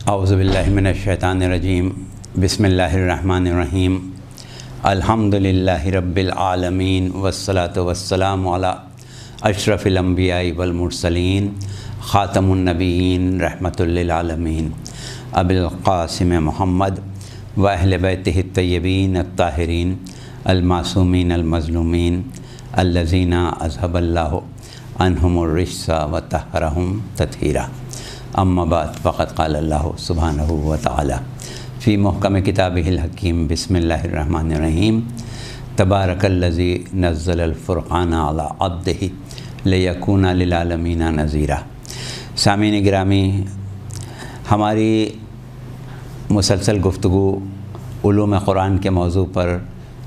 اعوذ باللہ من الشیطان الرجیم بسم اللہ الرحمن الرحیم الحمدللہ رب العالمین والصلاة والسلام علی اشرف الانبیاء والمرسلین خاتم النبیین رحمۃ للعالمین ابی القاسم محمد و اہل بیتہ الطیبین الطاہرین المعصومین المظلومین الذین اذھب اللہ عنہم الرجس وطہرہم تطہیرا اما بعد فقد قال اللہ سبحانہ وتعالی فی محکم کتابہ الحکیم بسم اللہ الرحمن الرحیم تبارک الذی نزل الفرقان علی عبدہ لیکون للعالمین نذیرا۔ سامعین گرامی، ہماری مسلسل گفتگو علوم قرآن کے موضوع پر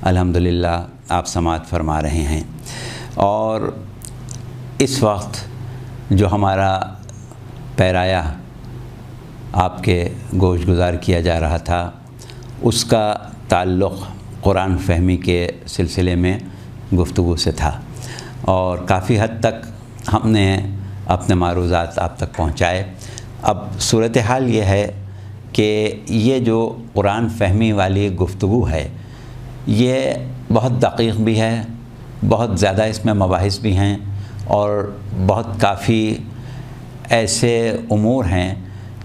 الحمدللہ آپ سماعت فرما رہے ہیں، اور اس وقت جو ہمارا پیرایا آپ کے گوش گزار کیا جا رہا تھا، اس کا تعلق قرآن فہمی کے سلسلے میں گفتگو سے تھا، اور کافی حد تک ہم نے اپنے معروضات آپ تک پہنچائے۔ اب صورتحال یہ ہے کہ یہ جو قرآن فہمی والی گفتگو ہے، یہ بہت دقیق بھی ہے، بہت زیادہ اس میں مباحث بھی ہیں، اور بہت کافی ایسے امور ہیں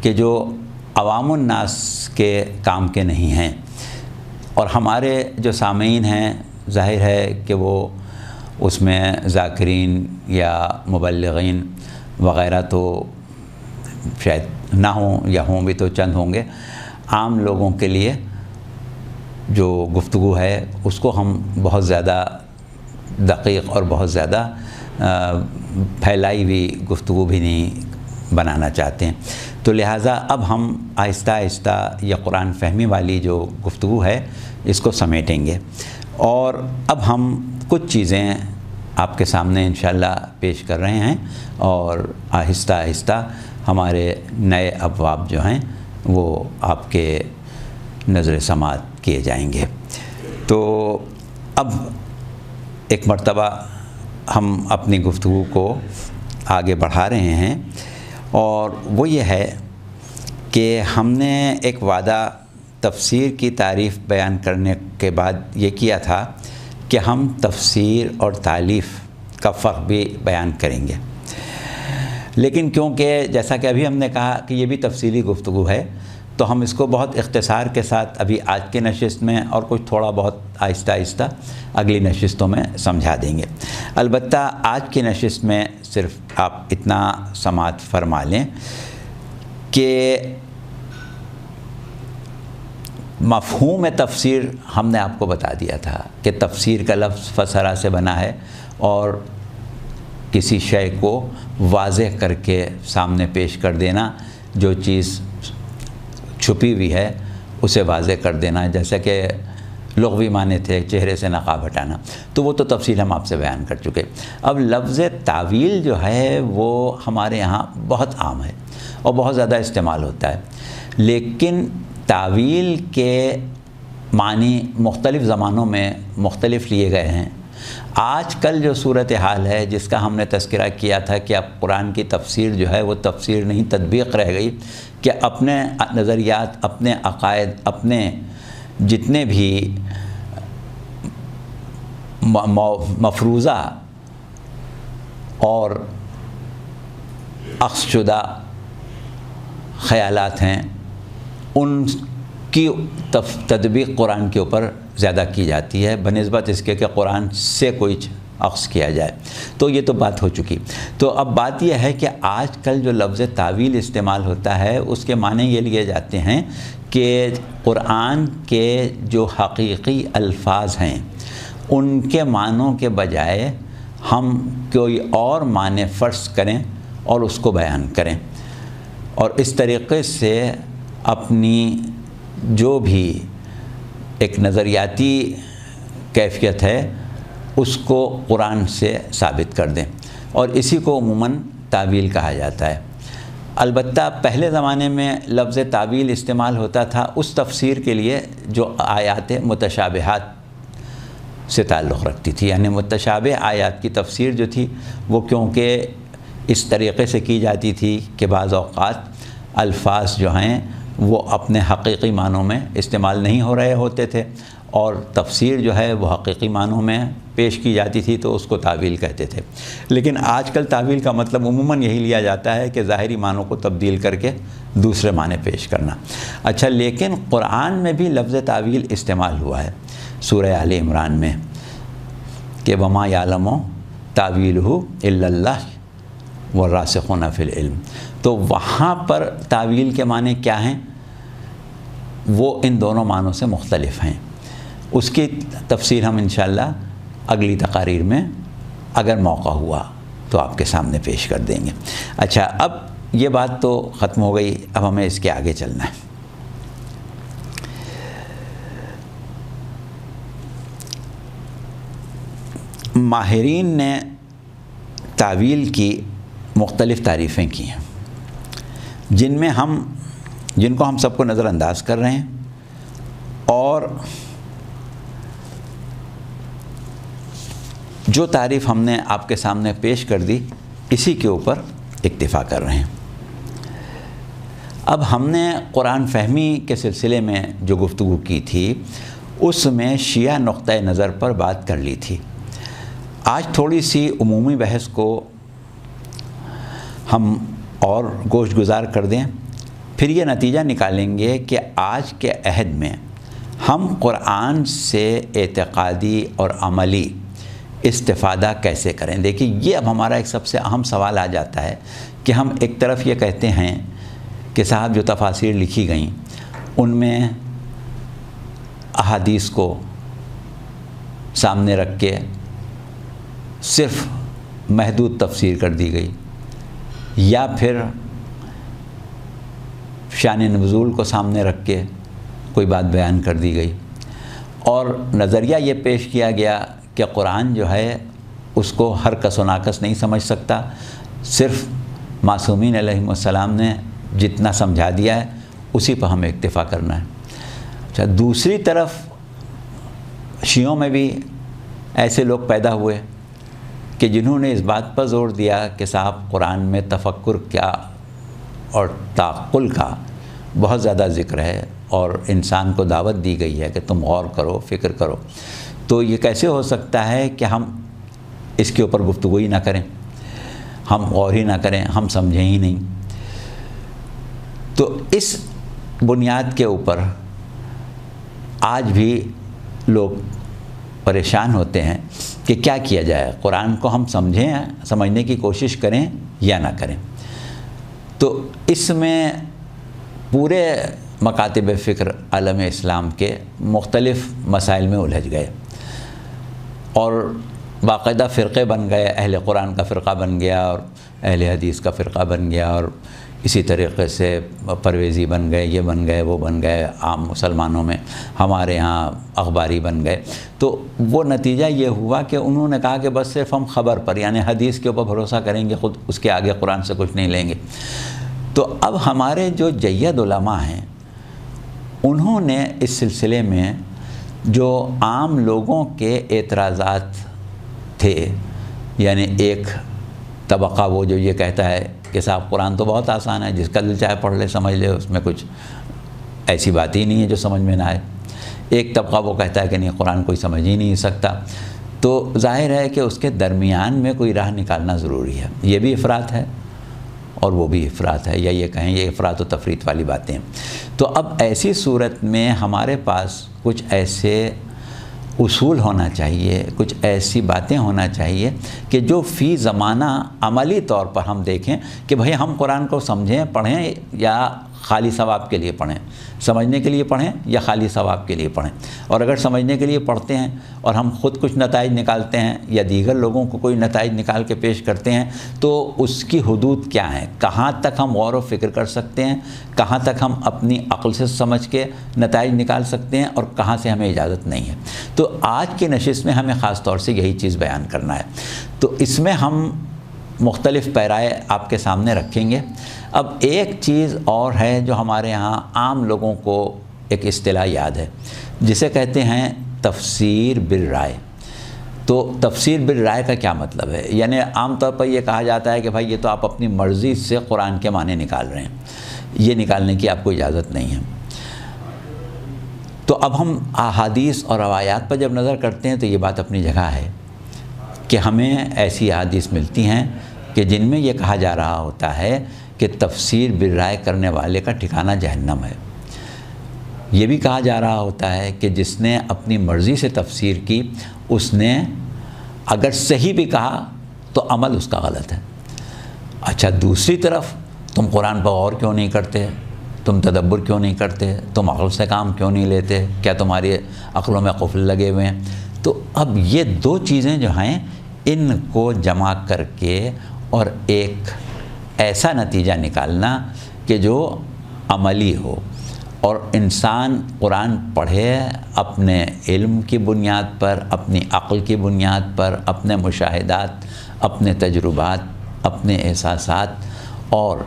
کہ جو عوام الناس کے کام کے نہیں ہیں، اور ہمارے جو سامعین ہیں ظاہر ہے کہ وہ اس میں ذاکرین یا مبلغین وغیرہ تو شاید نہ ہوں، یا ہوں بھی تو چند ہوں گے۔ عام لوگوں کے لیے جو گفتگو ہے اس کو ہم بہت زیادہ دقیق اور بہت زیادہ پھیلائی ہوئی گفتگو بھی نہیں بنانا چاہتے ہیں، تو لہٰذا اب ہم آہستہ آہستہ یہ قرآن فہمی والی جو گفتگو ہے اس کو سمیٹیں گے، اور اب ہم کچھ چیزیں آپ کے سامنے انشاءاللہ پیش کر رہے ہیں، اور آہستہ آہستہ ہمارے نئے ابواب جو ہیں وہ آپ کے نظر سماعت کیے جائیں گے۔ تو اب ایک مرتبہ ہم اپنی گفتگو کو آگے بڑھا رہے ہیں، اور وہ یہ ہے کہ ہم نے ایک وعدہ تفسیر کی تعریف بیان کرنے کے بعد یہ کیا تھا کہ ہم تفسیر اور تالیف کا فرق بھی بیان کریں گے، لیکن کیونکہ جیسا کہ ابھی ہم نے کہا کہ یہ بھی تفصیلی گفتگو ہے، تو ہم اس کو بہت اختصار کے ساتھ ابھی آج کی نشست میں اور کچھ تھوڑا بہت آہستہ آہستہ اگلی نشستوں میں سمجھا دیں گے۔ البتہ آج کی نشست میں صرف آپ اتنا سماعت فرما لیں کہ مفہوم تفسیر ہم نے آپ کو بتا دیا تھا کہ تفسیر کا لفظ فسرہ سے بنا ہے، اور کسی شے کو واضح کر کے سامنے پیش کر دینا، جو چیز چھپی ہوئی ہے اسے واضح کر دینا، جیسا کہ لغوی معنی تھے چہرے سے نقاب ہٹانا، تو وہ تو تفصیل ہم آپ سے بیان کر چکے۔ اب لفظ تعویل جو ہے وہ ہمارے یہاں بہت عام ہے اور بہت زیادہ استعمال ہوتا ہے، لیکن تعویل کے معنی مختلف زمانوں میں مختلف لیے گئے ہیں۔ آج کل جو صورتحال ہے جس کا ہم نے تذکرہ کیا تھا کہ اب قرآن کی تفسیر جو ہے وہ تفسیر نہیں تطبیق رہ گئی، کہ اپنے نظریات، اپنے عقائد، اپنے جتنے بھی مفروضہ اور اخذ شدہ خیالات ہیں ان کی تطبیق قرآن کے اوپر زیادہ کی جاتی ہے بنسبت اس کے کہ قرآن سے کوئی اخذ کیا جائے، تو یہ تو بات ہو چکی۔ تو اب بات یہ ہے کہ آج کل جو لفظ تعویل استعمال ہوتا ہے اس کے معنی یہ لیے جاتے ہیں کہ قرآن کے جو حقیقی الفاظ ہیں ان کے معنوں کے بجائے ہم کوئی اور معنی فرض کریں اور اس کو بیان کریں، اور اس طریقے سے اپنی جو بھی ایک نظریاتی کیفیت ہے اس کو قرآن سے ثابت کر دیں، اور اسی کو عموماً تعویل کہا جاتا ہے۔ البتہ پہلے زمانے میں لفظ تعویل استعمال ہوتا تھا اس تفسیر کے لیے جو آیات متشابہات سے تعلق رکھتی تھی، یعنی متشابہ آیات کی تفسیر جو تھی وہ کیونکہ اس طریقے سے کی جاتی تھی کہ بعض اوقات الفاظ جو ہیں وہ اپنے حقیقی معنوں میں استعمال نہیں ہو رہے ہوتے تھے، اور تفسیر جو ہے وہ حقیقی معنوں میں پیش کی جاتی تھی تو اس کو تعویل کہتے تھے۔ لیکن آج کل تعویل کا مطلب عموماً یہی لیا جاتا ہے کہ ظاہری معنوں کو تبدیل کر کے دوسرے معنی پیش کرنا۔ اچھا، لیکن قرآن میں بھی لفظ تعویل استعمال ہوا ہے سورہ آل عمران میں کہ وما یعلم تاویلہ الا اللہ والراسخون فی العلم۔ تو وہاں پر تعویل کے معنی کیا ہیں؟ وہ ان دونوں معنوں سے مختلف ہیں۔ اس کی تفسیر ہم انشاءاللہ اگلی تقاریر میں اگر موقع ہوا تو آپ کے سامنے پیش کر دیں گے۔ اچھا، اب یہ بات تو ختم ہو گئی، اب ہمیں اس کے آگے چلنا ہے۔ ماہرین نے تعویل کی مختلف تعریفیں کی ہیں جن کو ہم سب کو نظر انداز کر رہے ہیں، اور جو تعریف ہم نے آپ کے سامنے پیش کر دی اسی کے اوپر اکتفا کر رہے ہیں۔ اب ہم نے قرآن فہمی کے سلسلے میں جو گفتگو کی تھی اس میں شیعہ نقطۂ نظر پر بات کر لی تھی۔ آج تھوڑی سی عمومی بحث کو ہم اور گوشت گزار کر دیں، پھر یہ نتیجہ نکالیں گے کہ آج کے عہد میں ہم قرآن سے اعتقادی اور عملی استفادہ کیسے کریں۔ دیکھیے، یہ اب ہمارا ایک سب سے اہم سوال آ جاتا ہے کہ ہم ایک طرف یہ کہتے ہیں کہ صاحب جو تفاسیر لکھی گئیں ان میں احادیث کو سامنے رکھ کے صرف محدود تفسیر کر دی گئی، یا پھر شان نزول کو سامنے رکھ کے کوئی بات بیان کر دی گئی، اور نظریہ یہ پیش کیا گیا کہ قرآن جو ہے اس کو ہر کس و ناقص نہیں سمجھ سکتا، صرف معصومین علیہم السلام نے جتنا سمجھا دیا ہے اسی پر ہمیں اکتفا کرنا ہے۔ اچھا، دوسری طرف شیعوں میں بھی ایسے لوگ پیدا ہوئے کہ جنہوں نے اس بات پر زور دیا کہ صاحب قرآن میں تفکر کیا اور تعقل کا بہت زیادہ ذکر ہے، اور انسان کو دعوت دی گئی ہے کہ تم غور کرو، فکر کرو، تو یہ کیسے ہو سکتا ہے کہ ہم اس کے اوپر گفتگو ہی نہ کریں، ہم غور ہی نہ کریں، ہم سمجھیں ہی نہیں۔ تو اس بنیاد کے اوپر آج بھی لوگ پریشان ہوتے ہیں کہ کیا کیا جائے، قرآن کو ہم سمجھنے کی کوشش کریں یا نہ کریں۔ تو اس میں پورے مکاتب فکر عالم اسلام کے مختلف مسائل میں الجھ گئے، اور باقاعدہ فرقے بن گئے، اہل قرآن کا فرقہ بن گیا اور اہل حدیث کا فرقہ بن گیا، اور اسی طریقے سے پرویزی بن گئے، یہ بن گئے، وہ بن گئے، عام مسلمانوں میں ہمارے ہاں اخباری بن گئے۔ تو وہ نتیجہ یہ ہوا کہ انہوں نے کہا کہ بس صرف ہم خبر پر یعنی حدیث کے اوپر بھروسہ کریں گے، خود اس کے آگے قرآن سے کچھ نہیں لیں گے۔ تو اب ہمارے جو جید علماء ہیں انہوں نے اس سلسلے میں جو عام لوگوں کے اعتراضات تھے، یعنی ایک طبقہ وہ جو یہ کہتا ہے کہ صاحب قرآن تو بہت آسان ہے، جس کا دل چاہے پڑھ لے سمجھ لے، اس میں کچھ ایسی بات ہی نہیں ہے جو سمجھ میں نہ آئے۔ ایک طبقہ وہ کہتا ہے کہ نہیں، قرآن کوئی سمجھ ہی نہیں سکتا۔ تو ظاہر ہے کہ اس کے درمیان میں کوئی راہ نکالنا ضروری ہے۔ یہ بھی افراط ہے اور وہ بھی افراط ہے، یا یہ کہیں یہ افراط و تفریط والی باتیں ہیں۔ تو اب ایسی صورت میں ہمارے پاس کچھ ایسے اصول ہونا چاہیے، کچھ ایسی باتیں ہونا چاہیے کہ جو فی زمانہ عملی طور پر ہم دیکھیں کہ بھئی ہم قرآن کو سمجھیں، پڑھیں، یا خالی ثواب کے لیے پڑھیں، سمجھنے کے لیے پڑھیں یا خالی ثواب کے لیے پڑھیں۔ اور اگر سمجھنے کے لیے پڑھتے ہیں اور ہم خود کچھ نتائج نکالتے ہیں یا دیگر لوگوں کو کوئی نتائج نکال کے پیش کرتے ہیں، تو اس کی حدود کیا ہیں، کہاں تک ہم غور و فکر کر سکتے ہیں، کہاں تک ہم اپنی عقل سے سمجھ کے نتائج نکال سکتے ہیں، اور کہاں سے ہمیں اجازت نہیں ہے۔ تو آج کی نشست میں ہمیں خاص طور سے یہی چیز بیان کرنا ہے۔ تو اس میں ہم مختلف پیرائے آپ کے سامنے رکھیں گے۔ اب ایک چیز اور ہے جو ہمارے ہاں عام لوگوں کو ایک اصطلاح یاد ہے، جسے کہتے ہیں تفسیر بالرائے۔ تو تفسیر بالرائے کا کیا مطلب ہے؟ یعنی عام طور پر یہ کہا جاتا ہے کہ بھائی یہ تو آپ اپنی مرضی سے قرآن کے معنی نکال رہے ہیں، یہ نکالنے کی آپ کو اجازت نہیں ہے۔ تو اب ہم احادیث اور روایات پر جب نظر کرتے ہیں تو یہ بات اپنی جگہ ہے کہ ہمیں ایسی احادیث ملتی ہیں کہ جن میں یہ کہا جا رہا ہوتا ہے کہ تفسیر بالرائے کرنے والے کا ٹھکانہ جہنم ہے۔ یہ بھی کہا جا رہا ہوتا ہے کہ جس نے اپنی مرضی سے تفسیر کی اس نے اگر صحیح بھی کہا تو عمل اس کا غلط ہے۔ اچھا، دوسری طرف تم قرآن پر غور کیوں نہیں کرتے؟ تم تدبر کیوں نہیں کرتے؟ تم عقل سے کام کیوں نہیں لیتے؟ کیا تمہاری عقلوں میں قفل لگے ہوئے ہیں؟ تو اب یہ دو چیزیں جو ہیں ان کو جمع کر کے اور ایک ایسا نتیجہ نکالنا کہ جو عملی ہو، اور انسان قرآن پڑھے اپنے علم کی بنیاد پر، اپنی عقل کی بنیاد پر، اپنے مشاہدات، اپنے تجربات، اپنے احساسات اور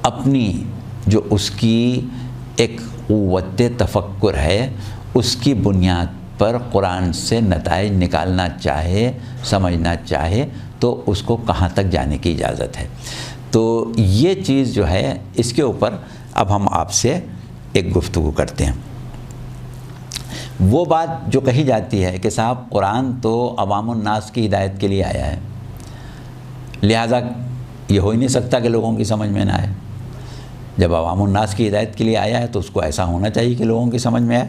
اپنی جو اس کی ایک قوت تفکر ہے اس کی بنیاد پر قرآن سے نتائج نکالنا چاہے، سمجھنا چاہے تو اس کو کہاں تک جانے کی اجازت ہے۔ تو یہ چیز جو ہے اس کے اوپر اب ہم آپ سے ایک گفتگو کرتے ہیں۔ وہ بات جو کہی جاتی ہے کہ صاحب قرآن تو عوام الناس کی ہدایت کے لیے آیا ہے، لہٰذا یہ ہو ہی نہیں سکتا کہ لوگوں کی سمجھ میں نہ آئے۔ جب عوام الناس کی ہدایت کے لیے آیا ہے تو اس کو ایسا ہونا چاہیے کہ لوگوں کی سمجھ میں آئے۔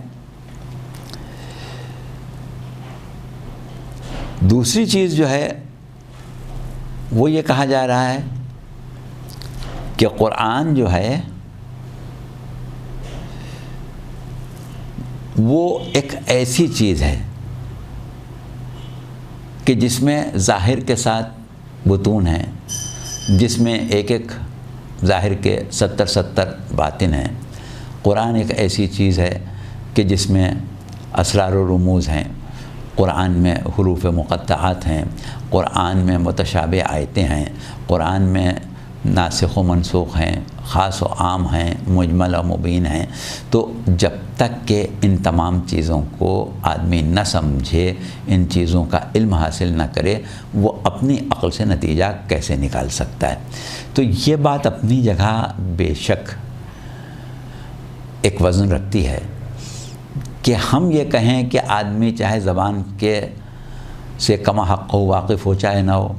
دوسری چیز جو ہے وہ یہ کہا جا رہا ہے کہ قرآن جو ہے وہ ایک ایسی چیز ہے کہ جس میں ظاہر کے ساتھ بطون ہیں، جس میں ایک ایک ظاہر کے 70 باطن ہیں۔ قرآن ایک ایسی چیز ہے کہ جس میں اسرار و رموز ہیں، قرآن میں حروف مقطعات ہیں، قرآن میں متشابہ آیتیں ہیں، قرآن میں ناسخ و منسوخ ہیں، خاص و عام ہیں، مجمل و مبین ہیں۔ تو جب تک کہ ان تمام چیزوں کو آدمی نہ سمجھے، ان چیزوں کا علم حاصل نہ کرے، وہ اپنی عقل سے نتیجہ کیسے نکال سکتا ہے؟ تو یہ بات اپنی جگہ بے شک ایک وزن رکھتی ہے کہ ہم یہ کہیں کہ آدمی چاہے زبان کے سے کما حق ہو، واقف ہو چاہے نہ ہو،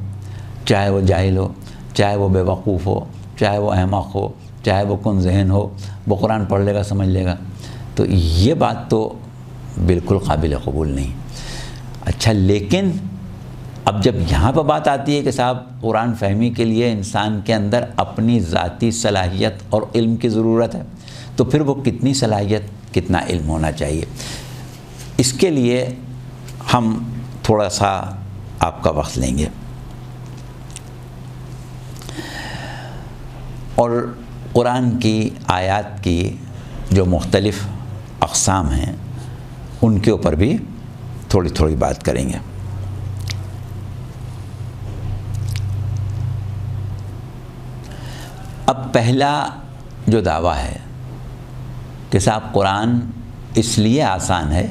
چاہے وہ جاہل ہو، چاہے وہ بے وقوف ہو، چاہے وہ احمق ہو، چاہے وہ کن ذہن ہو، وہ قرآن پڑھ لے گا، سمجھ لے گا۔ تو یہ بات تو بالکل قابل قبول نہیں۔ اچھا، لیکن اب جب یہاں پہ بات آتی ہے کہ صاحب قرآن فہمی کے لیے انسان کے اندر اپنی ذاتی صلاحیت اور علم کی ضرورت ہے، تو پھر وہ کتنی صلاحیت، کتنا علم ہونا چاہیے؟ اس کے لیے ہم تھوڑا سا آپ کا وقت لیں گے اور قرآن کی آیات کی جو مختلف اقسام ہیں ان کے اوپر بھی تھوڑی تھوڑی بات کریں گے۔ اب پہلا جو دعویٰ ہے کہ صاحب قرآن اس لیے آسان ہے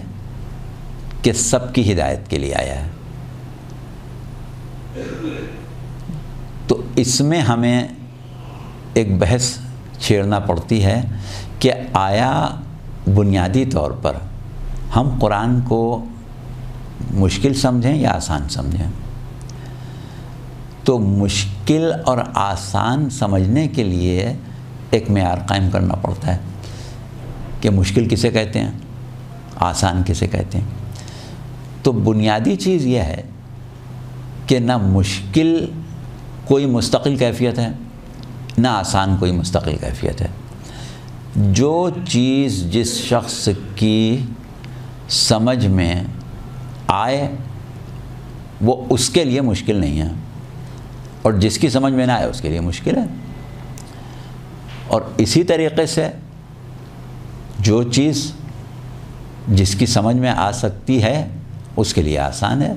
کہ سب کی ہدایت کے لیے آیا ہے، تو اس میں ہمیں ایک بحث چھیڑنا پڑتی ہے کہ آیا بنیادی طور پر ہم قرآن کو مشکل سمجھیں یا آسان سمجھیں؟ تو مشکل اور آسان سمجھنے کے لیے ایک معیار قائم کرنا پڑتا ہے کہ مشکل کسے کہتے ہیں، آسان کسے کہتے ہیں۔ تو بنیادی چیز یہ ہے کہ نہ مشکل کوئی مستقل کیفیت ہے، نہ آسان کوئی مستقل کیفیت ہے۔ جو چیز جس شخص کی سمجھ میں آئے وہ اس کے لیے مشکل نہیں ہے، اور جس کی سمجھ میں نہ آئے اس کے لیے مشکل ہے۔ اور اسی طریقے سے جو چیز جس کی سمجھ میں آ سکتی ہے اس کے لیے آسان ہے،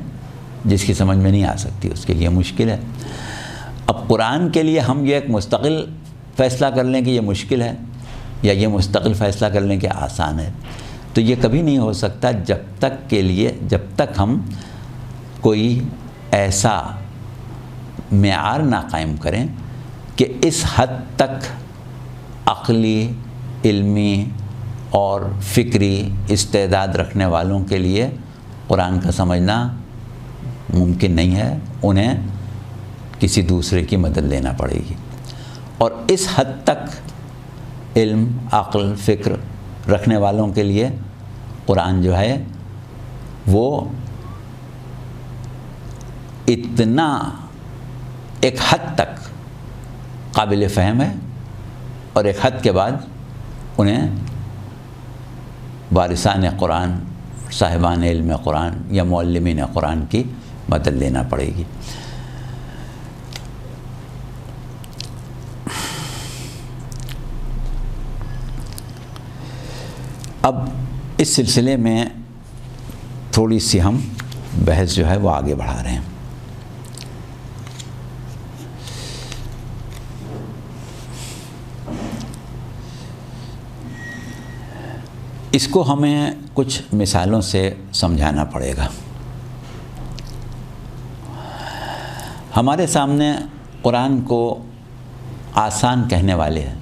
جس کی سمجھ میں نہیں آ سکتی اس کے لیے مشکل ہے۔ اب قرآن کے لیے ہم یہ ایک مستقل فیصلہ کر لیں کہ یہ مشکل ہے، یا یہ مستقل فیصلہ کر لیں کہ آسان ہے، تو یہ کبھی نہیں ہو سکتا جب تک ہم کوئی ایسا معیار نہ قائم کریں کہ اس حد تک عقلی، علمی اور فکری استعداد رکھنے والوں کے لیے قرآن کا سمجھنا ممکن نہیں ہے، انہیں کسی دوسرے کی مدد لینا پڑے گی۔ اور اس حد تک علم، عقل، فکر رکھنے والوں کے لیے قرآن جو ہے وہ اتنا ایک حد تک قابل فہم ہے، اور ایک حد کے بعد انہیں وارثان قرآن، صاحبان علم قرآن یا معلمین قرآن کی مدد لینا پڑے گی۔ اب اس سلسلے میں تھوڑی سی ہم بحث جو ہے وہ آگے بڑھا رہے ہیں۔ اس کو ہمیں کچھ مثالوں سے سمجھانا پڑے گا۔ ہمارے سامنے قرآن کو آسان کہنے والے ہیں،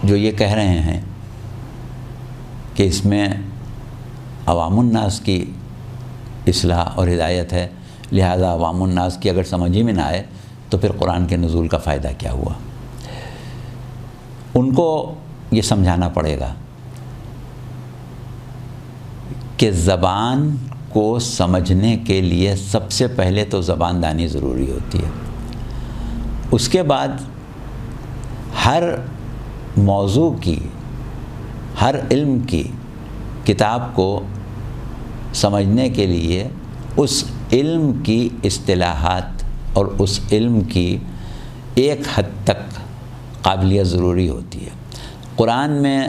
جو یہ کہہ رہے ہیں کہ اس میں عوام الناس کی اصلاح اور ہدایت ہے، لہذا عوام الناس کی اگر سمجھ ہی میں نہ آئے تو پھر قرآن کے نزول کا فائدہ کیا ہوا۔ ان کو یہ سمجھانا پڑے گا کہ زبان کو سمجھنے کے لیے سب سے پہلے تو زبان دانی ضروری ہوتی ہے، اس کے بعد ہر موضوع کی، ہر علم کی کتاب کو سمجھنے کے لیے اس علم کی اصطلاحات اور اس علم کی ایک حد تک قابلیت ضروری ہوتی ہے۔ قرآن میں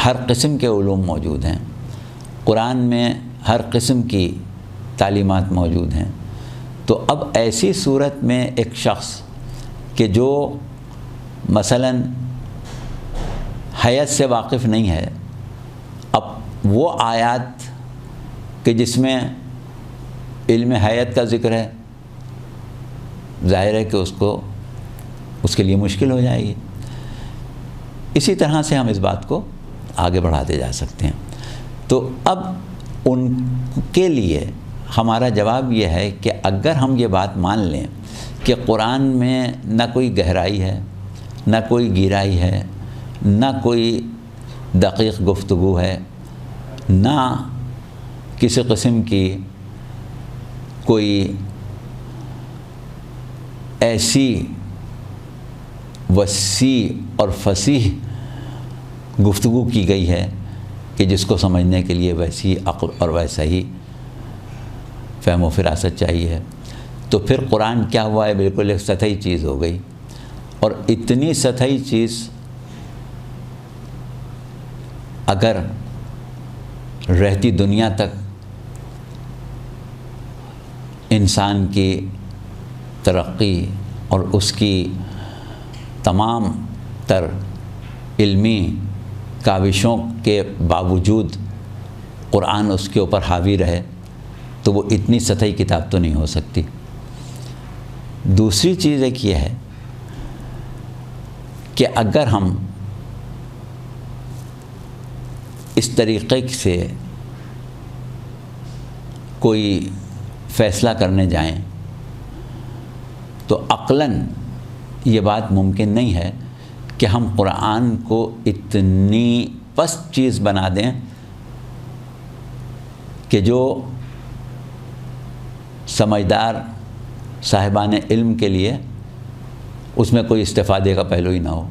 ہر قسم کے علوم موجود ہیں، قرآن میں ہر قسم کی تعلیمات موجود ہیں، تو اب ایسی صورت میں ایک شخص کہ جو مثلاً حیت سے واقف نہیں ہے، اب وہ آیات کہ جس میں علم حیت کا ذکر ہے، ظاہر ہے کہ اس کے لیے مشکل ہو جائے گی۔ اسی طرح سے ہم اس بات کو آگے بڑھاتے جا سکتے ہیں۔ تو اب ان کے لیے ہمارا جواب یہ ہے کہ اگر ہم یہ بات مان لیں کہ قرآن میں نہ کوئی گہرائی ہے، نہ کوئی گہرائی ہے، نہ کوئی دقیق گفتگو ہے، نہ کسی قسم کی کوئی ایسی وسیع اور فصیح گفتگو کی گئی ہے کہ جس کو سمجھنے کے لیے ویسی عقل اور ویسا ہی فہم و فراست چاہیے، تو پھر قرآن کیا ہوا ہے؟ بالکل ایک سطحی چیز ہو گئی۔ اور اتنی سطحی چیز اگر رہتی دنیا تک انسان کی ترقی اور اس کی تمام تر علمی کاوشوں کے باوجود قرآن اس کے اوپر حاوی رہے تو وہ اتنی سطحی کتاب تو نہیں ہو سکتی۔ دوسری چیز ایک یہ ہے کہ اگر ہم اس طریقے سے کوئی فیصلہ کرنے جائیں تو عقلاً یہ بات ممکن نہیں ہے کہ ہم قرآن کو اتنی پست چیز بنا دیں کہ جو سمجھدار صاحبان علم کے لیے اس میں کوئی استفادے کا پہلو ہی نہ ہو،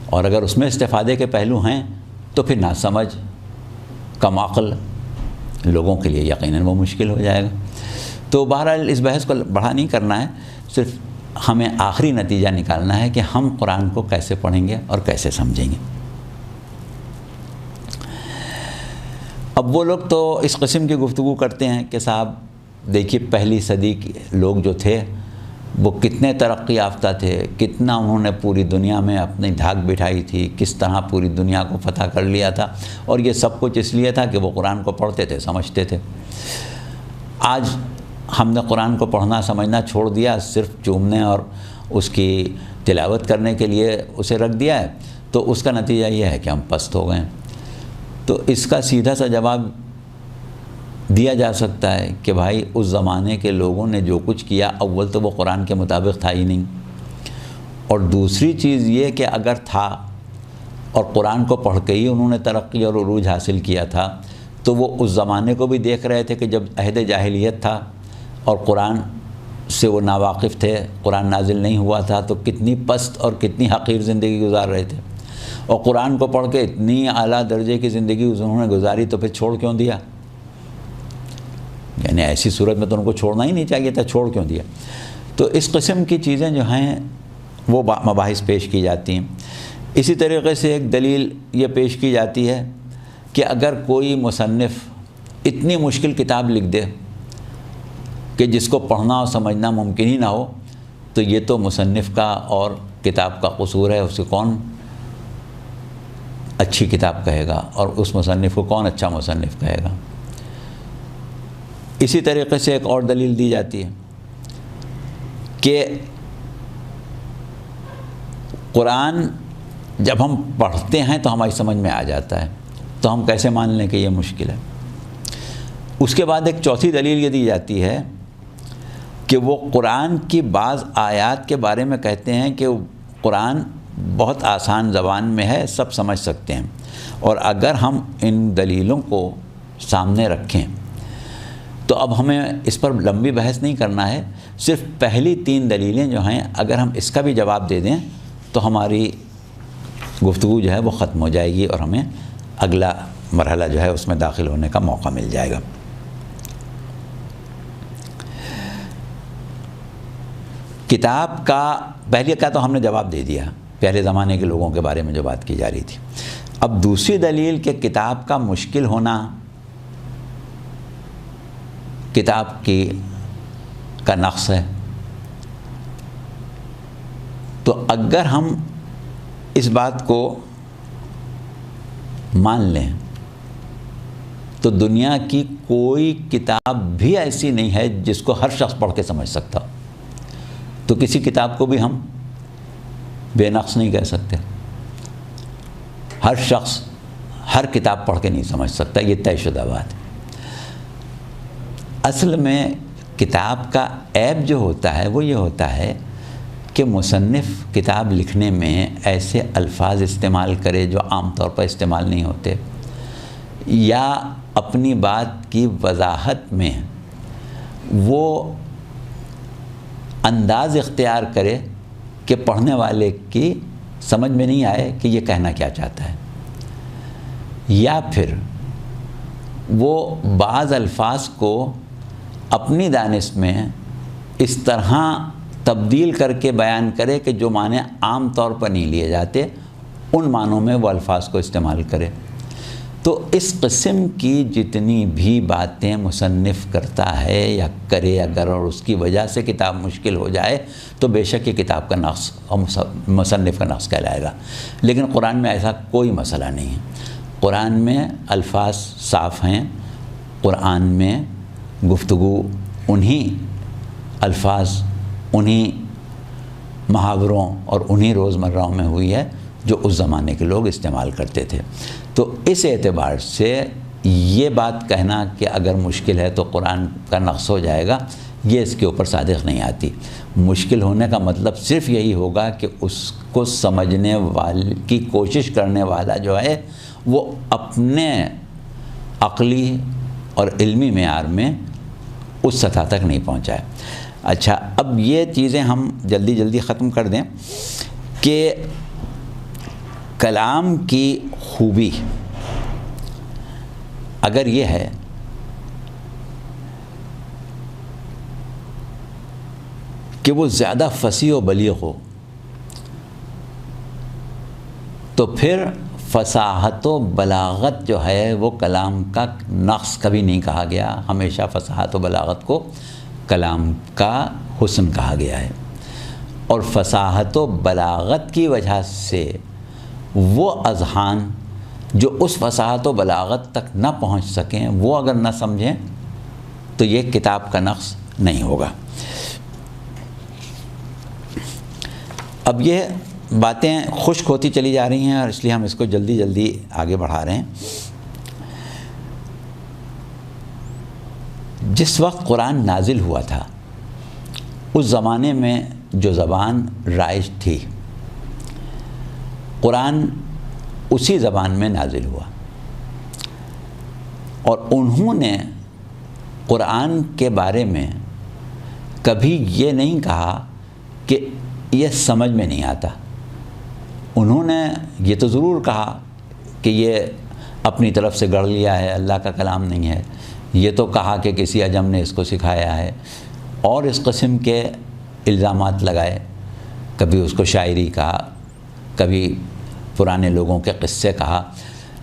اور اگر اس میں استفادے کے پہلو ہیں تو پھر ناسمجھ کم عقل لوگوں کے لیے یقیناً وہ مشکل ہو جائے گا۔ تو بہرحال اس بحث کو بڑھا نہیں کرنا ہے، صرف ہمیں آخری نتیجہ نکالنا ہے کہ ہم قرآن کو کیسے پڑھیں گے اور کیسے سمجھیں گے۔ اب وہ لوگ تو اس قسم کی گفتگو کرتے ہیں کہ صاحب دیکھیے پہلی صدی کے لوگ جو تھے وہ کتنے ترقی یافتہ تھے، کتنا انہوں نے پوری دنیا میں اپنی دھاک بٹھائی تھی، کس طرح پوری دنیا کو فتح کر لیا تھا، اور یہ سب کچھ اس لیے تھا کہ وہ قرآن کو پڑھتے تھے، سمجھتے تھے۔ آج ہم نے قرآن کو پڑھنا سمجھنا چھوڑ دیا، صرف چومنے اور اس کی تلاوت کرنے کے لیے اسے رکھ دیا ہے، تو اس کا نتیجہ یہ ہے کہ ہم پست ہو گئے۔ تو اس کا سیدھا سا جواب دیا جا سکتا ہے کہ بھائی اس زمانے کے لوگوں نے جو کچھ کیا، اول تو وہ قرآن کے مطابق تھا ہی نہیں، اور دوسری چیز یہ کہ اگر تھا اور قرآن کو پڑھ کے ہی انہوں نے ترقی اور عروج حاصل کیا تھا، تو وہ اس زمانے کو بھی دیکھ رہے تھے کہ جب عہد جاہلیت تھا اور قرآن سے وہ ناواقف تھے، قرآن نازل نہیں ہوا تھا، تو کتنی پست اور کتنی حقیر زندگی گزار رہے تھے، اور قرآن کو پڑھ کے اتنی اعلیٰ درجے کی زندگی انہوں نے گزاری، تو پھر چھوڑ کیوں دیا؟ یعنی ایسی صورت میں تو ان کو چھوڑنا ہی نہیں چاہیے تھا، چھوڑ کیوں دیا؟ تو اس قسم کی چیزیں جو ہیں وہ مباحث پیش کی جاتی ہیں۔ اسی طریقے سے ایک دلیل یہ پیش کی جاتی ہے کہ اگر کوئی مصنف اتنی مشکل کتاب لکھ دے کہ جس کو پڑھنا اور سمجھنا ممکن ہی نہ ہو، تو یہ تو مصنف کا اور کتاب کا قصور ہے، اسے کون اچھی کتاب کہے گا، اور اس مصنف کو کون اچھا مصنف کہے گا؟ اسی طریقے سے ایک اور دلیل دی جاتی ہے کہ قرآن جب ہم پڑھتے ہیں تو ہماری سمجھ میں آ جاتا ہے، تو ہم کیسے مان لیں کہ یہ مشکل ہے؟ اس کے بعد ایک چوتھی دلیل یہ دی جاتی ہے کہ وہ قرآن کی بعض آیات کے بارے میں کہتے ہیں کہ قرآن بہت آسان زبان میں ہے، سب سمجھ سکتے ہیں، اور اگر ہم ان دلیلوں کو سامنے رکھیں تو اب ہمیں اس پر لمبی بحث نہیں کرنا ہے، صرف پہلی 3 دلیلیں جو ہیں اگر ہم اس کا بھی جواب دے دیں تو ہماری گفتگو جو ہے وہ ختم ہو جائے گی، اور ہمیں اگلا مرحلہ جو ہے اس میں داخل ہونے کا موقع مل جائے گا۔ کتاب کا پہلے کا تو ہم نے جواب دے دیا، پہلے زمانے کے لوگوں کے بارے میں جو بات کی جا رہی تھی۔ اب دوسری دلیل کہ کتاب کا مشکل ہونا کتاب کا نقص ہے، تو اگر ہم اس بات کو مان لیں تو دنیا کی کوئی کتاب بھی ایسی نہیں ہے جس کو ہر شخص پڑھ کے سمجھ سکتا، تو کسی کتاب کو بھی ہم بے نقص نہیں کہہ سکتے۔ ہر شخص ہر کتاب پڑھ کے نہیں سمجھ سکتا، یہ طے شدہ بات ہے۔ اصل میں کتاب کا عیب جو ہوتا ہے وہ یہ ہوتا ہے کہ مصنف کتاب لکھنے میں ایسے الفاظ استعمال کرے جو عام طور پر استعمال نہیں ہوتے، یا اپنی بات کی وضاحت میں وہ انداز اختیار کرے کہ پڑھنے والے کی سمجھ میں نہیں آئے کہ یہ کہنا کیا چاہتا ہے، یا پھر وہ بعض الفاظ کو اپنی دانش میں اس طرح تبدیل کر کے بیان کرے کہ جو معنی عام طور پر نہیں لیے جاتے، ان معنوں میں وہ الفاظ کو استعمال کرے۔ تو اس قسم کی جتنی بھی باتیں مصنف کرتا ہے یا کرے اگر، اور اس کی وجہ سے کتاب مشکل ہو جائے، تو بے شک یہ کتاب کا نقص اور مصنف کا نقص کہلائے گا۔ لیکن قرآن میں ایسا کوئی مسئلہ نہیں ہے۔ قرآن میں الفاظ صاف ہیں، قرآن میں گفتگو انہی الفاظ، انہی محاوروں اور انہی روزمرہ میں ہوئی ہے جو اس زمانے کے لوگ استعمال کرتے تھے۔ تو اس اعتبار سے یہ بات کہنا کہ اگر مشکل ہے تو قرآن کا نقص ہو جائے گا، یہ اس کے اوپر صادق نہیں آتی۔ مشکل ہونے کا مطلب صرف یہی ہوگا کہ اس کو سمجھنے والے کی کوشش کرنے والا جو ہے وہ اپنے عقلی اور علمی معیار میں اس سطح تک نہیں پہنچا ہے۔ اچھا، اب یہ چیزیں ہم جلدی جلدی ختم کر دیں کہ کلام کی خوبی اگر یہ ہے کہ وہ زیادہ فصیح و بلیغ ہو، تو پھر فصاحت و بلاغت جو ہے وہ کلام کا نقص کبھی نہیں کہا گیا، ہمیشہ فصاحت و بلاغت کو کلام کا حسن کہا گیا ہے۔ اور فصاحت و بلاغت کی وجہ سے وہ اذہان جو اس فصاحت و بلاغت تک نہ پہنچ سکیں، وہ اگر نہ سمجھیں، تو یہ کتاب کا نقص نہیں ہوگا۔ اب یہ باتیں خشک ہوتی چلی جا رہی ہیں اور اس لیے ہم اس کو جلدی جلدی آگے بڑھا رہے ہیں۔ جس وقت قرآن نازل ہوا تھا اس زمانے میں جو زبان رائج تھی، قرآن اسی زبان میں نازل ہوا، اور انہوں نے قرآن کے بارے میں کبھی یہ نہیں کہا کہ یہ سمجھ میں نہیں آتا۔ انہوں نے یہ تو ضرور کہا کہ یہ اپنی طرف سے گڑھ لیا ہے، اللہ کا کلام نہیں ہے۔ یہ تو کہا کہ کسی عجم نے اس کو سکھایا ہے، اور اس قسم کے الزامات لگائے۔ کبھی اس کو شاعری کہا، کبھی پرانے لوگوں کے قصے کہا،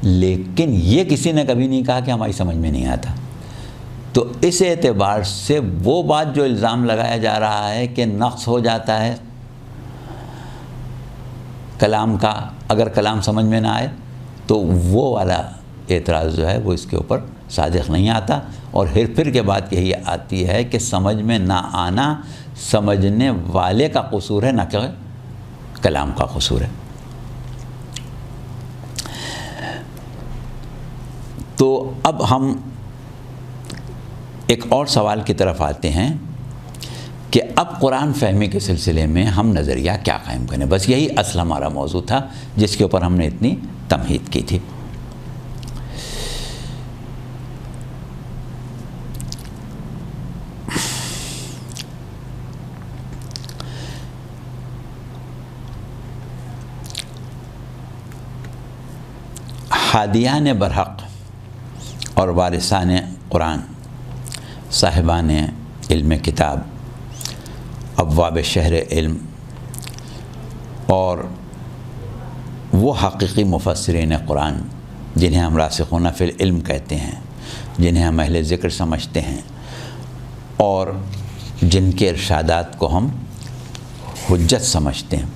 لیکن یہ کسی نے کبھی نہیں کہا کہ ہماری سمجھ میں نہیں آتا۔ تو اس اعتبار سے وہ بات جو الزام لگایا جا رہا ہے کہ نقص ہو جاتا ہے کلام کا اگر کلام سمجھ میں نہ آئے، تو وہ والا اعتراض جو ہے وہ اس کے اوپر صادق نہیں آتا، اور پھر کے بات یہی آتی ہے کہ سمجھ میں نہ آنا سمجھنے والے کا قصور ہے، نہ کہ کلام کا قصور ہے۔ تو اب ہم ایک اور سوال کی طرف آتے ہیں کہ اب قرآن فہمی کے سلسلے میں ہم نظریہ کیا قائم کریں۔ بس یہی اصل ہمارا موضوع تھا جس کے اوپر ہم نے اتنی تمہید کی تھی۔ حادیان برحق اور وارثان قرآن، صاحبان علم کتاب، ابواب شہر علم، اور وہ حقیقی مفسرین قرآن جنہیں ہم راسخون فی العلم کہتے ہیں، جنہیں ہم اہل ذکر سمجھتے ہیں، اور جن کے ارشادات کو ہم حجت سمجھتے ہیں،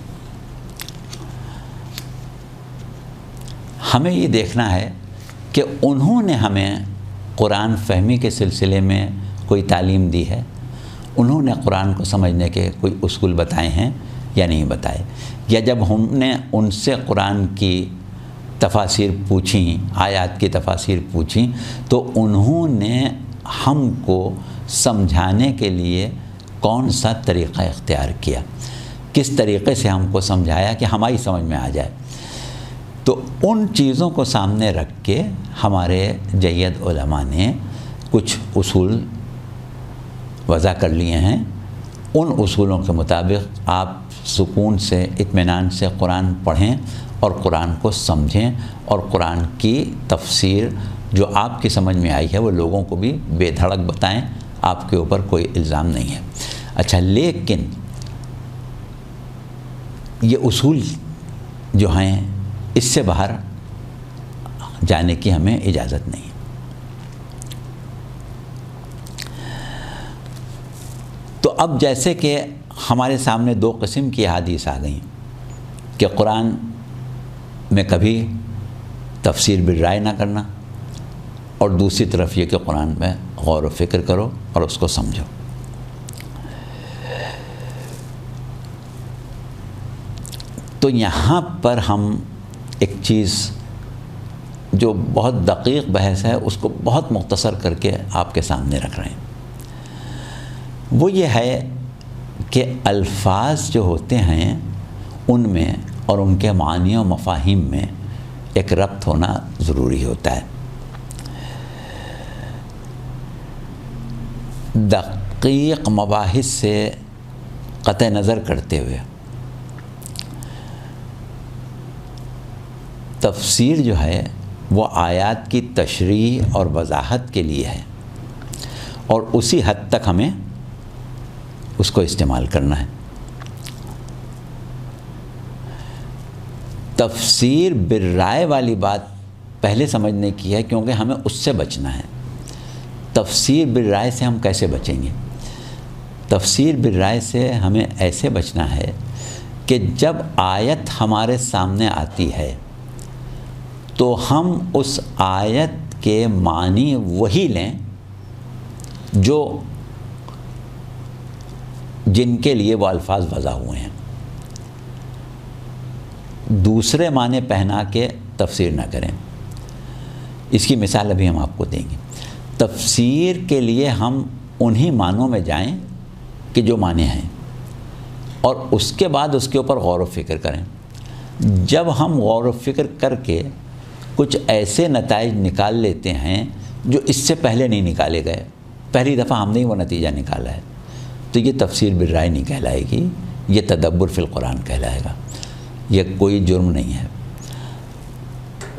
ہمیں یہ دیکھنا ہے کہ انہوں نے ہمیں قرآن فہمی کے سلسلے میں کوئی تعلیم دی ہے، انہوں نے قرآن کو سمجھنے کے کوئی اصول بتائے ہیں یا نہیں بتائے، یا جب ہم نے ان سے قرآن کی تفاسیر پوچھیں، آیات کی تفاسیر پوچھیں، تو انہوں نے ہم کو سمجھانے کے لیے کون سا طریقہ اختیار کیا، کس طریقے سے ہم کو سمجھایا کہ ہماری سمجھ میں آ جائے۔ تو ان چیزوں کو سامنے رکھ کے ہمارے جید علماء نے کچھ اصول وضع کر لیے ہیں۔ ان اصولوں کے مطابق آپ سکون سے، اطمینان سے قرآن پڑھیں اور قرآن کو سمجھیں، اور قرآن کی تفسیر جو آپ کی سمجھ میں آئی ہے وہ لوگوں کو بھی بے دھڑک بتائیں، آپ کے اوپر کوئی الزام نہیں ہے۔ اچھا، لیکن یہ اصول جو ہیں اس سے باہر جانے کی ہمیں اجازت نہیں ہے۔ تو اب جیسے کہ ہمارے سامنے دو قسم کی احادیث آ گئیں کہ قرآن میں کبھی تفسیر بالرائے نہ کرنا، اور دوسری طرف یہ کہ قرآن میں غور و فکر کرو اور اس کو سمجھو۔ تو یہاں پر ہم ایک چیز جو بہت دقیق بحث ہے اس کو بہت مختصر کر کے آپ کے سامنے رکھ رہے ہیں۔ وہ یہ ہے کہ الفاظ جو ہوتے ہیں ان میں اور ان کے معنی و مفاہیم میں ایک ربط ہونا ضروری ہوتا ہے۔ دقیق مباحث سے قطع نظر کرتے ہوئے تفسیر جو ہے وہ آیات کی تشریح اور وضاحت کے لیے ہے، اور اسی حد تک ہمیں اس کو استعمال کرنا ہے۔ تفسیر بالرائے والی بات پہلے سمجھنے کی ہے، کیونکہ ہمیں اس سے بچنا ہے۔ تفسیر بالرائے سے ہم کیسے بچیں گے؟ تفسیر بالرائے سے ہمیں ایسے بچنا ہے کہ جب آیت ہمارے سامنے آتی ہے تو ہم اس آیت کے معنی وہی لیں جو جن کے لیے وہ الفاظ وضع ہوئے ہیں، دوسرے معنی پہنا کے تفسیر نہ کریں۔ اس کی مثال ابھی ہم آپ کو دیں گے۔ تفسیر کے لیے ہم انہی معنوں میں جائیں کہ جو معنی ہیں، اور اس کے بعد اس کے اوپر غور و فکر کریں۔ جب ہم غور و فکر کر کے کچھ ایسے نتائج نکال لیتے ہیں جو اس سے پہلے نہیں نکالے گئے، پہلی دفعہ ہم نے وہ نتیجہ نکالا ہے، تو یہ تفسیر بالرائے نہیں کہلائے گی، یہ تدبر فی القرآن کہلائے گا۔ یہ کوئی جرم نہیں ہے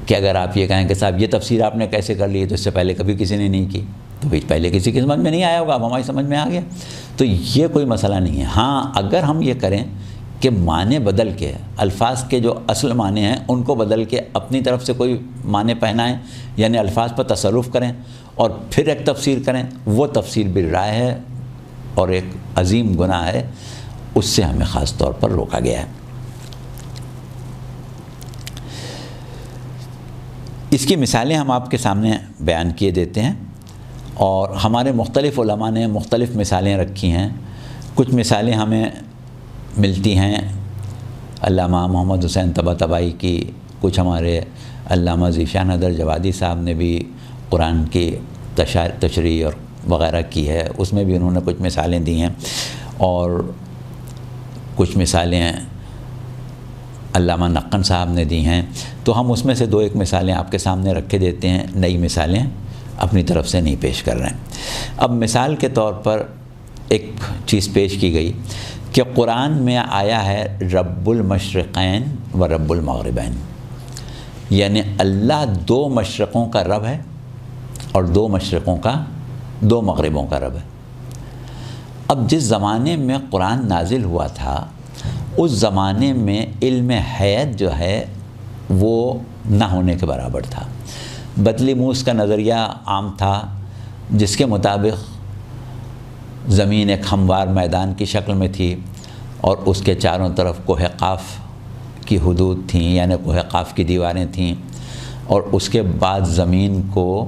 کہ اگر آپ یہ کہیں کہ صاحب یہ تفسیر آپ نے کیسے کر لی ہے، تو اس سے پہلے کبھی کسی نے نہیں کی، تو پہلے کسی کی سمجھ میں نہیں آیا ہوگا، اب ہماری سمجھ میں آ گیا، تو یہ کوئی مسئلہ نہیں ہے۔ ہاں اگر ہم یہ کریں کہ معنی بدل کے، الفاظ کے جو اصل معنی ہیں ان کو بدل کے اپنی طرف سے کوئی معنی پہنائیں، یعنی الفاظ پر تصرف کریں اور پھر ایک تفسیر کریں، وہ تفسیر بالرائے ہے اور ایک عظیم گناہ ہے، اس سے ہمیں خاص طور پر روکا گیا ہے۔ اس کی مثالیں ہم آپ کے سامنے بیان کیے دیتے ہیں، اور ہمارے مختلف علماء نے مختلف مثالیں رکھی ہیں۔ کچھ مثالیں ہمیں ملتی ہیں علامہ محمد حسین طباطبائی کی، کچھ ہمارے علامہ ذیشان حیدر جوادی صاحب نے بھی قرآن کی تشریح اور وغیرہ کی ہے، اس میں بھی انہوں نے کچھ مثالیں دی ہیں، اور کچھ مثالیں علامہ نقن صاحب نے دی ہیں۔ تو ہم اس میں سے 2-1 مثالیں آپ کے سامنے رکھے دیتے ہیں، نئی مثالیں اپنی طرف سے نہیں پیش کر رہے ہیں۔ اب مثال کے طور پر ایک چیز پیش کی گئی کہ قرآن میں آیا ہے رب المشرقین و رب المغربین، یعنی اللہ 2 مشرقوں کا رب ہے اور 2 مغربوں کا رب ہے۔ اب جس زمانے میں قرآن نازل ہوا تھا، اس زمانے میں علم حیت جو ہے وہ نہ ہونے کے برابر تھا۔ بطلیموس کا نظریہ عام تھا، جس کے مطابق زمین ایک ہموار میدان کی شکل میں تھی، اور اس کے چاروں طرف کوہ قاف کی حدود تھیں، یعنی کوہ قاف کی دیواریں تھیں، اور اس کے بعد زمین کو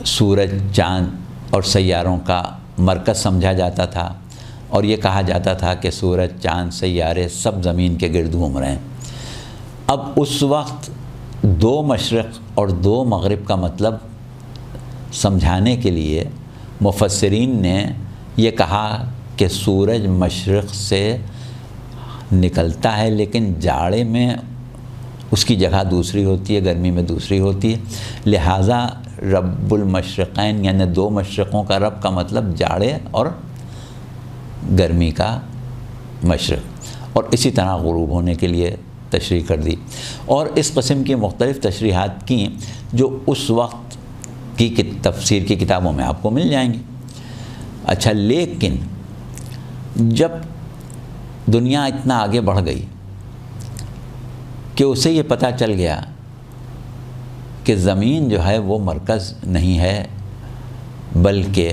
سورج، چاند اور سیاروں کا مرکز سمجھا جاتا تھا، اور یہ کہا جاتا تھا کہ سورج، چاند، سیارے سب زمین کے گرد گھوم رہے ہیں۔ اب اس وقت 2 مشرق اور 2 مغرب کا مطلب سمجھانے کے لیے مفسرین نے یہ کہا کہ سورج مشرق سے نکلتا ہے، لیکن جاڑے میں اس کی جگہ دوسری ہوتی ہے، گرمی میں دوسری ہوتی ہے، لہٰذا رب المشرقین یعنی 2 مشرقوں کا رب کا مطلب جاڑے اور گرمی کا مشرق، اور اسی طرح غروب ہونے کے لیے تشریح کر دی، اور اس قسم کی مختلف تشریحات کی جو اس وقت کی تفسیر کی کتابوں میں آپ کو مل جائیں گی۔ اچھا، لیکن جب دنیا اتنا آگے بڑھ گئی کہ اسے یہ پتہ چل گیا کہ زمین جو ہے وہ مرکز نہیں ہے، بلکہ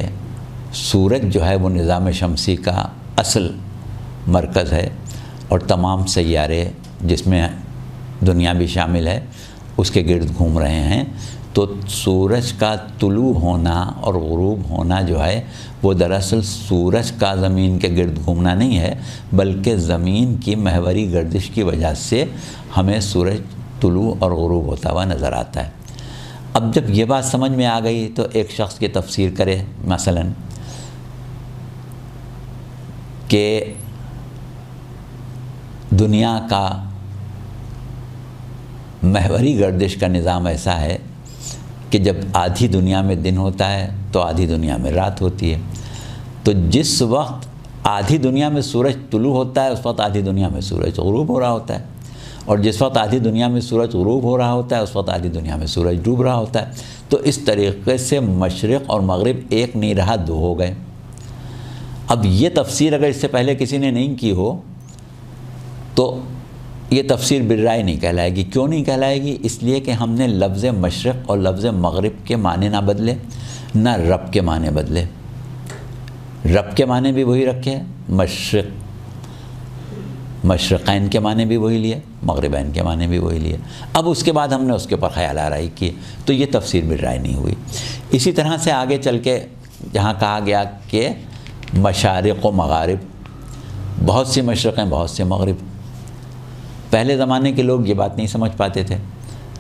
سورج جو ہے وہ نظام شمسی کا اصل مرکز ہے، اور تمام سیارے جس میں دنیا بھی شامل ہے اس کے گرد گھوم رہے ہیں، تو سورج کا طلوع ہونا اور غروب ہونا جو ہے وہ دراصل سورج کا زمین کے گرد گھومنا نہیں ہے، بلکہ زمین کی محوری گردش کی وجہ سے ہمیں سورج طلوع اور غروب ہوتا ہوا نظر آتا ہے۔ اب جب یہ بات سمجھ میں آ گئی تو ایک شخص کی تفسیر کرے مثلاً کہ دنیا کا محوری گردش کا نظام ایسا ہے کہ جب آدھی دنیا میں دن ہوتا ہے تو آدھی دنیا میں رات ہوتی ہے، تو جس وقت آدھی دنیا میں سورج طلوع ہوتا ہے اس وقت آدھی دنیا میں سورج غروب ہو رہا ہوتا ہے، اور جس وقت آدھی دنیا میں سورج غروب ہو رہا ہوتا ہے اس وقت آدھی دنیا میں سورج ڈوب رہا ہوتا ہے۔ تو اس طریقے سے مشرق اور مغرب ایک نہیں رہا، 2 ہو گئے۔ اب یہ تفسیر اگر اس سے پہلے کسی نے نہیں کی ہو تو یہ تفسیر بالرائے نہیں کہلائے گی۔ کیوں نہیں کہلائے گی؟ اس لیے کہ ہم نے لفظ مشرق اور لفظ مغرب کے معنی نہ بدلے، نہ رب کے معنی بدلے۔ رب کے معنی بھی وہی رکھے، مشرقین کے معنی بھی وہی لیے، مغربین کے معنی بھی وہی لیے۔ اب اس کے بعد ہم نے اس کے اوپر خیال آرائی کی، تو یہ تفسیر بالرائے نہیں ہوئی۔ اسی طرح سے آگے چل کے جہاں کہا گیا کہ مشارق و مغارب، بہت سی مشرقیں بہت سے مغرب۔ پہلے زمانے کے لوگ یہ بات نہیں سمجھ پاتے تھے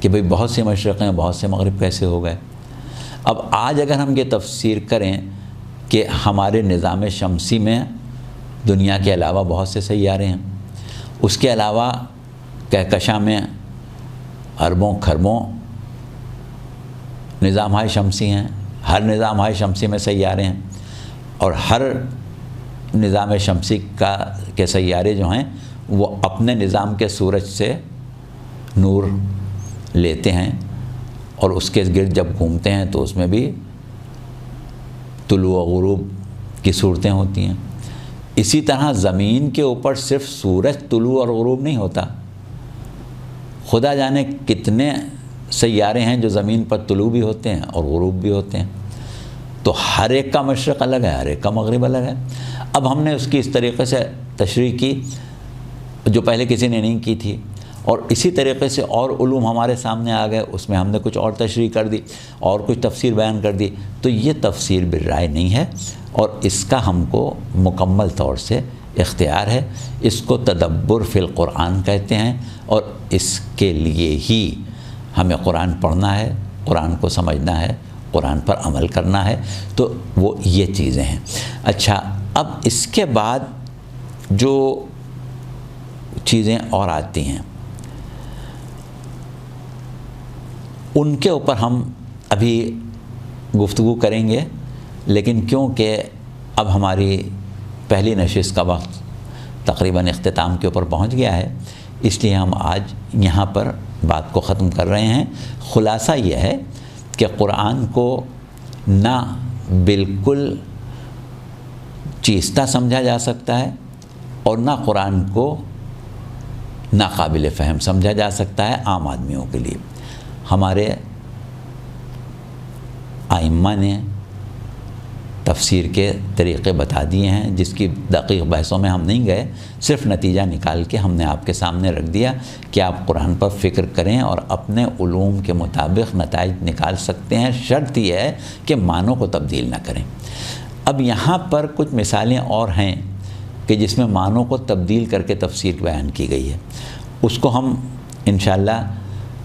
کہ بھئی بہت سی مشرقیں بہت سے مغرب کیسے ہو گئے۔ اب آج اگر ہم یہ تفسیر کریں کہ ہمارے نظام شمسی میں دنیا کے علاوہ بہت سے سیارے ہیں، اس کے علاوہ کہکشاں میں اربوں کھربوں نظام ہائے شمسی ہیں، ہر نظام ہائے شمسی میں سیارے ہیں، اور ہر نظام شمسی کے سیارے جو ہیں وہ اپنے نظام کے سورج سے نور لیتے ہیں، اور اس کے گرد جب گھومتے ہیں تو اس میں بھی طلوع و غروب کی صورتیں ہوتی ہیں۔ اسی طرح زمین کے اوپر صرف سورج طلوع اور غروب نہیں ہوتا، خدا جانے کتنے سیارے ہیں جو زمین پر طلوع بھی ہوتے ہیں اور غروب بھی ہوتے ہیں۔ تو ہر ایک کا مشرق الگ ہے، ہر ایک کا مغرب الگ ہے۔ اب ہم نے اس کی اس طریقے سے تشریح کی جو پہلے کسی نے نہیں کی تھی، اور اسی طریقے سے اور علوم ہمارے سامنے آ گئے، اس میں ہم نے کچھ اور تشریح کر دی اور کچھ تفسیر بیان کر دی۔ تو یہ تفسیر بالرائے نہیں ہے، اور اس کا ہم کو مکمل طور سے اختیار ہے۔ اس کو تدبر فی القرآن کہتے ہیں، اور اس کے لیے ہی ہمیں قرآن پڑھنا ہے، قرآن کو سمجھنا ہے، قرآن پر عمل کرنا ہے۔ تو وہ یہ چیزیں ہیں۔ اچھا، اب اس کے بعد جو چیزیں اور آتی ہیں ان کے اوپر ہم ابھی گفتگو کریں گے، لیکن کیونکہ اب ہماری پہلی نشست کا وقت تقریباً اختتام کے اوپر پہنچ گیا ہے، اس لیے ہم آج یہاں پر بات کو ختم کر رہے ہیں۔ خلاصہ یہ ہے کہ قرآن کو نہ بالکل چیستہ سمجھا جا سکتا ہے، اور نہ قرآن کو ناقابل فہم سمجھا جا سکتا ہے عام آدمیوں کے لیے۔ ہمارے ائمہ نے تفسیر کے طریقے بتا دیے ہیں، جس کی دقیق بحثوں میں ہم نہیں گئے، صرف نتیجہ نکال کے ہم نے آپ کے سامنے رکھ دیا کہ آپ قرآن پر فکر کریں اور اپنے علوم کے مطابق نتائج نکال سکتے ہیں، شرط یہ ہے کہ معنوں کو تبدیل نہ کریں۔ اب یہاں پر کچھ مثالیں اور ہیں کہ جس میں معنوں کو تبدیل کر کے تفسیر بیان کی گئی ہے، اس کو ہم انشاءاللہ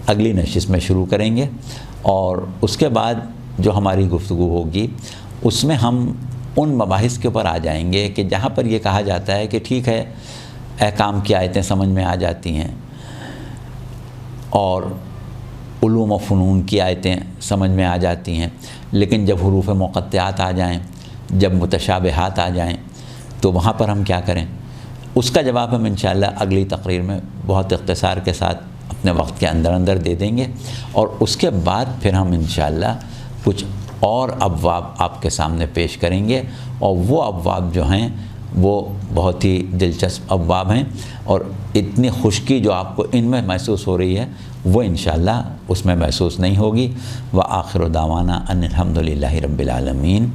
اگلی نشست میں شروع کریں گے، اور اس کے بعد جو ہماری گفتگو ہوگی اس میں ہم ان مباحث کے اوپر آ جائیں گے کہ جہاں پر یہ کہا جاتا ہے کہ ٹھیک ہے احکام کی آیتیں سمجھ میں آ جاتی ہیں، اور علوم و فنون کی آیتیں سمجھ میں آ جاتی ہیں، لیکن جب حروف مقطعات آ جائیں، جب متشابہات آ جائیں، تو وہاں پر ہم کیا کریں؟ اس کا جواب ہم انشاءاللہ اگلی تقریر میں بہت اختصار کے ساتھ اپنے وقت کے اندر اندر دے دیں گے، اور اس کے بعد پھر ہم انشاءاللہ کچھ اور ابواب آپ کے سامنے پیش کریں گے، اور وہ ابواب جو ہیں وہ بہت ہی دلچسپ ابواب ہیں، اور اتنی خشکی جو آپ کو ان میں محسوس ہو رہی ہے وہ انشاءاللہ اس میں محسوس نہیں ہوگی۔ وآخر دعوانا ان الحمدللہ رب العالمین۔